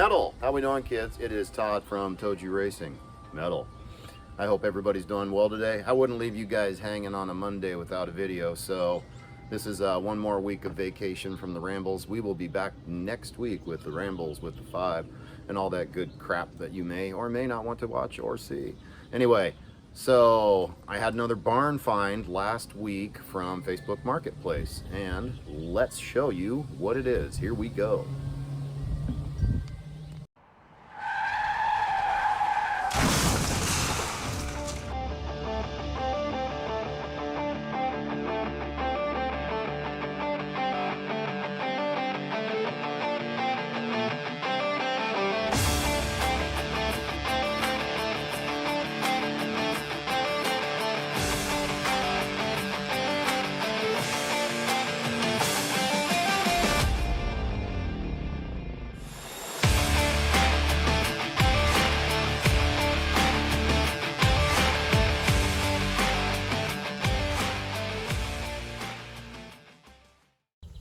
Metal. How we doing, kids? It is Todd from Toji Racing. Metal. I hope everybody's doing well today. I wouldn't leave you guys hanging on a Monday without a video, so this is one more week of vacation from the Rambles. We will be back next week with the Rambles, with the 5, and all that good crap that you may or may not want to watch or see. Anyway, so I had another barn find last week from Facebook Marketplace, and let's show you what it is. Here we go.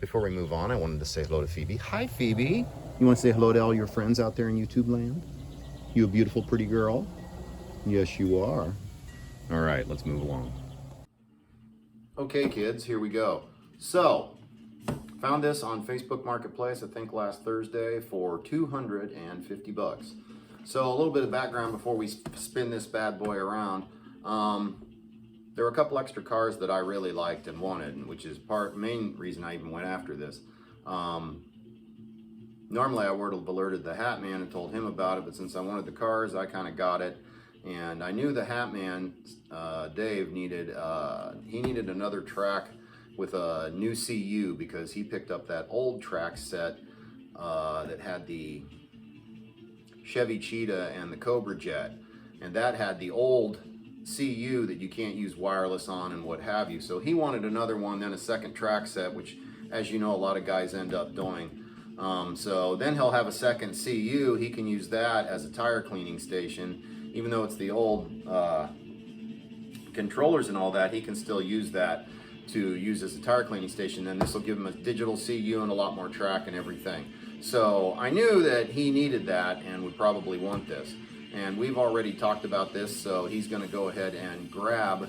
Before we move on, I wanted to say hello to Phoebe. Hi, Phoebe. You want to say hello to all your friends out there in YouTube land? You a beautiful, pretty girl? Yes, you are. All right, let's move along. Okay, kids, here we go. So, found this on Facebook Marketplace, I think last Thursday, for 250 bucks. So, a little bit of background before we spin this bad boy around. There were a couple extra cars that I really liked and wanted, which is main reason I even went after this. Normally I would have alerted the Hat Man and told him about it, but since I wanted the cars, I kind of got it. And I knew the Hat Man, Dave, needed another track with a new CU, because he picked up that old track set that had the Chevy Cheetah and the Cobra Jet, and that had the old CU that you can't use wireless on and what have you. So he wanted another one, then a second track set, which, as you know, a lot of guys end up doing. So then he'll have a second CU. He can use that as a tire cleaning station. Even though it's the old controllers and all that, he can still use that to use as a tire cleaning station. Then this will give him a digital CU and a lot more track and everything. So I knew that he needed that and would probably want this. And we've already talked about this, so he's going to go ahead and grab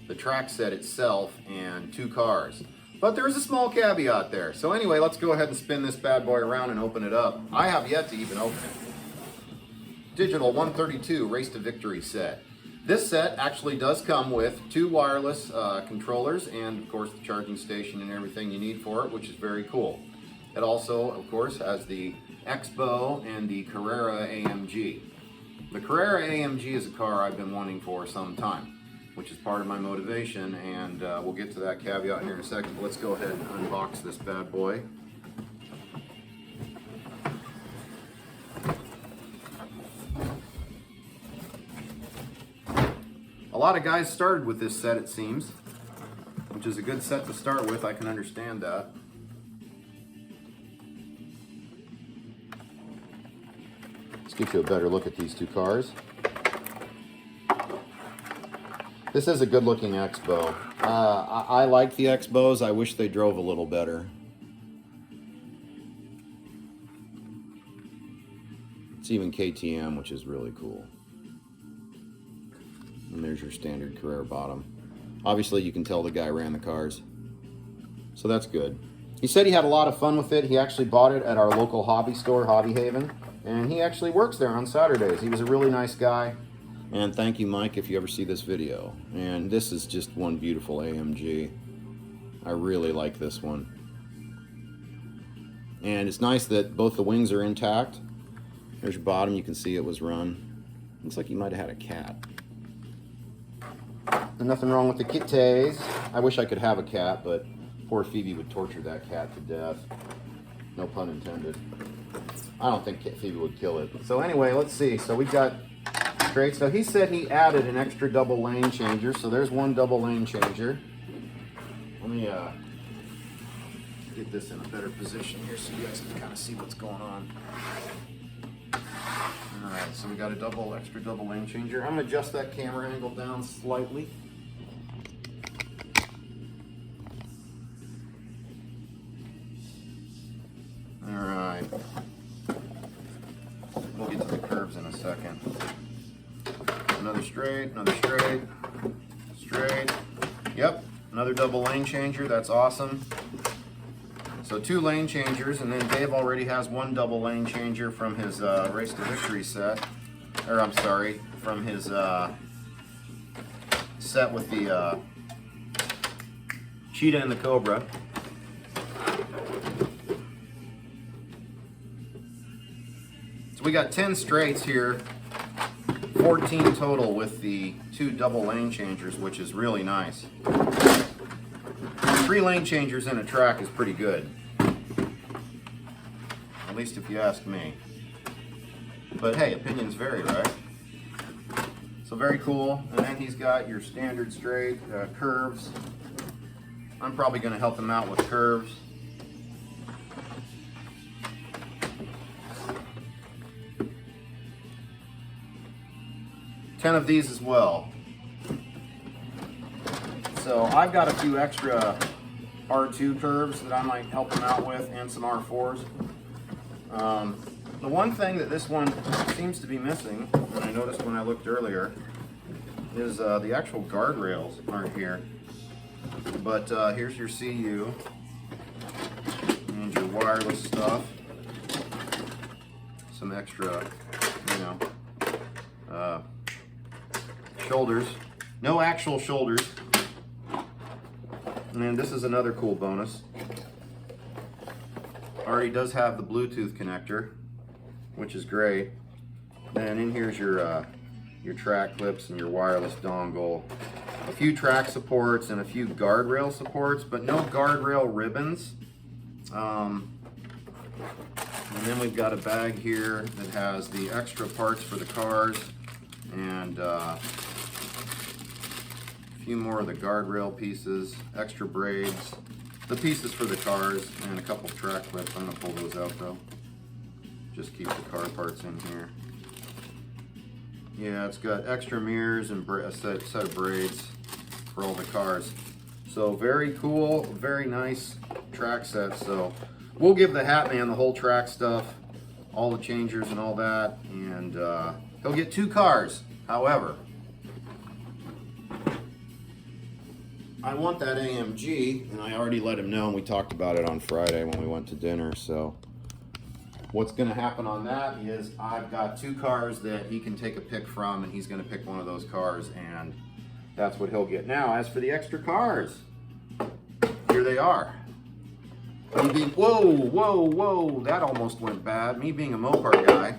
the track set itself and 2 cars. But there is a small caveat there. So anyway, let's go ahead and spin this bad boy around and open it up. I have yet to even open it. Digital 132 Race to Victory set. This set actually does come with 2 wireless controllers and, of course, the charging station and everything you need for it, which is very cool. It also, of course, has the Expo and the Carrera AMG. The Carrera AMG is a car I've been wanting for some time, which is part of my motivation, and we'll get to that caveat here in a second. But let's go ahead and unbox this bad boy. A lot of guys started with this set, it seems, which is a good set to start with. I can understand that. Get you a better look at these 2 cars. This is a good looking Expo. I like the Expos. I wish they drove a little better. It's even KTM, which is really cool. And there's your standard Carrera bottom. Obviously you can tell the guy ran the cars, so that's good. He said he had a lot of fun with it. He actually bought it at our local hobby store, Hobby Haven. And he actually works there on Saturdays. He was a really nice guy. And thank you, Mike, if you ever see this video. And this is just one beautiful AMG. I really like this one. And it's nice that both the wings are intact. There's your bottom. You can see it was run. Looks like he might have had a cat. And nothing wrong with the kitties. I wish I could have a cat, but poor Phoebe would torture that cat to death. No pun intended. I don't think Phoebe would kill it. So anyway, let's see. So we got straight. So he said he added an extra double lane changer. So there's one double lane changer. Let me get this in a better position here so you guys can kind of see what's going on. All right, so we got a extra double lane changer. I'm gonna adjust that camera angle down slightly. All right. up the curves in a second. Another straight, another straight, straight. Yep, another double lane changer. That's awesome. So 2 lane changers, and then Dave already has 1 double lane changer from his Race to Victory set. Or I'm sorry, from his set with the Cheetah and the Cobra. So we got 10 straights here, 14 total with the 2 double lane changers, which is really nice. 3 lane changers in a track is pretty good, at least if you ask me. But hey, opinions vary, right? So very cool. And then he's got your standard straight curves. I'm probably going to help him out with curves. Ten of these as well. So I've got a few extra R2 curves that I might help him out with, and some R4s. The one thing that this one seems to be missing, and I noticed when I looked earlier, is the actual guardrails aren't here. But here's your CU and your wireless stuff. Some extra, you know, shoulders. No actual shoulders. And this is another cool bonus. Already does have the Bluetooth connector, which is great. Then in here's your track clips and your wireless dongle. A few track supports and a few guardrail supports, but no guardrail ribbons. And then we've got a bag here that has the extra parts for the cars, and a few more of the guardrail pieces, extra braids, the pieces for the cars, and a couple track clips. I'm gonna pull those out though. Just keep the car parts in here. Yeah, it's got extra mirrors and a set of braids for all the cars. So very cool, very nice track set. So we'll give the Hat Man the whole track stuff, all the changers and all that, and he'll get 2 cars. However, I want that AMG, and I already let him know, and we talked about it on Friday when we went to dinner. So what's going to happen on that is I've got 2 cars that he can take a pick from, and he's going to pick one of those cars, and that's what he'll get. Now, as for the extra cars, here they are. Me being, whoa, that almost went bad. Me being a Mopar guy.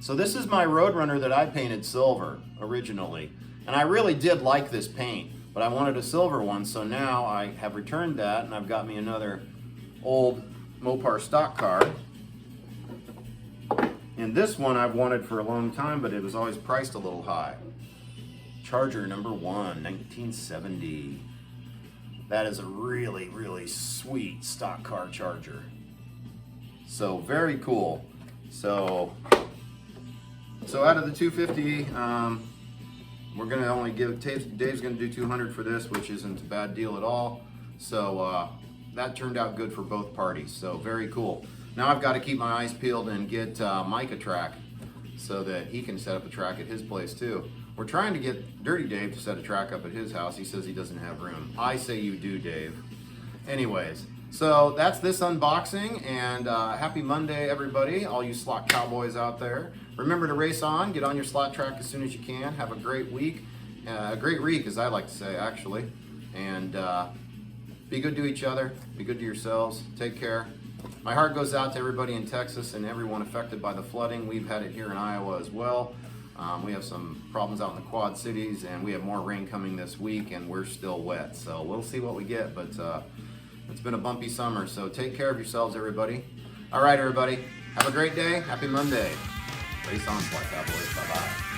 So this is my Roadrunner that I painted silver originally. And I really did like this paint, but I wanted a silver one, so now I have returned that, and I've got me another old Mopar stock car. And this one I've wanted for a long time, but it was always priced a little high. Charger number 1, 1970. That is a really, really sweet stock car Charger. So very cool. So out of the 250, we're gonna only give, Dave's gonna do 200 for this, which isn't a bad deal at all. So that turned out good for both parties. So very cool. Now I've got to keep my eyes peeled and get Mike a track so that he can set up a track at his place too. We're trying to get Dirty Dave to set a track up at his house. He says he doesn't have room. I say you do, Dave. Anyways, so that's this unboxing, and happy Monday, everybody, all you slot cowboys out there. Remember to race on, get on your slot track as soon as you can. Have a great week, a great week, as I like to say, actually. And be good to each other, be good to yourselves, take care. My heart goes out to everybody in Texas and everyone affected by the flooding. We've had it here in Iowa as well. We have some problems out in the Quad Cities, and we have more rain coming this week, and we're still wet. So we'll see what we get, but it's been a bumpy summer. So take care of yourselves, everybody. All right, everybody, have a great day. Happy Monday. Race on, Slot Cowboys. Bye-bye.